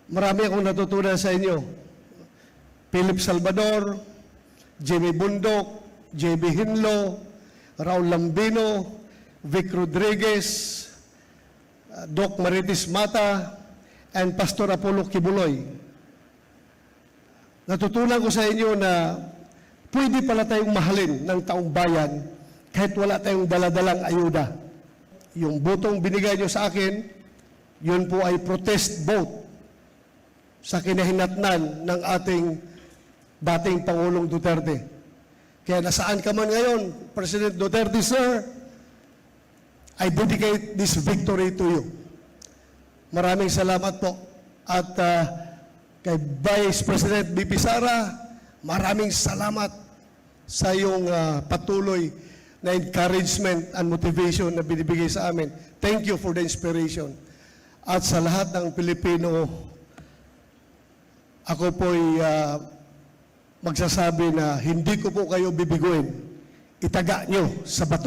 Marami akong natutunan sa inyo. Philip Salvador, Jimmy Bundok, JB Hinlo, Raul Lambino, Vic Rodriguez, Doc Marites Mata, and Pastor Apollo Kibuloy. Natutunan ko sa inyo na pwede pala tayong mahalin ng taong bayan kahit wala tayong daladalang ayuda. Yung botong binigay nyo sa akin, yun po ay protest vote sa kinahinatnan ng ating dating Pangulong Duterte. Kaya nasaan ka man ngayon, President Duterte, sir, I dedicate this victory to you. Maraming salamat po. At kay Vice President BP Sara, maraming salamat sa iyong patuloy na encouragement and motivation na binibigay sa amin. Thank you for the inspiration. At sa lahat ng Pilipino, ako po'y magsasabi na hindi ko po kayo bibiguin. Itaga nyo sa bato.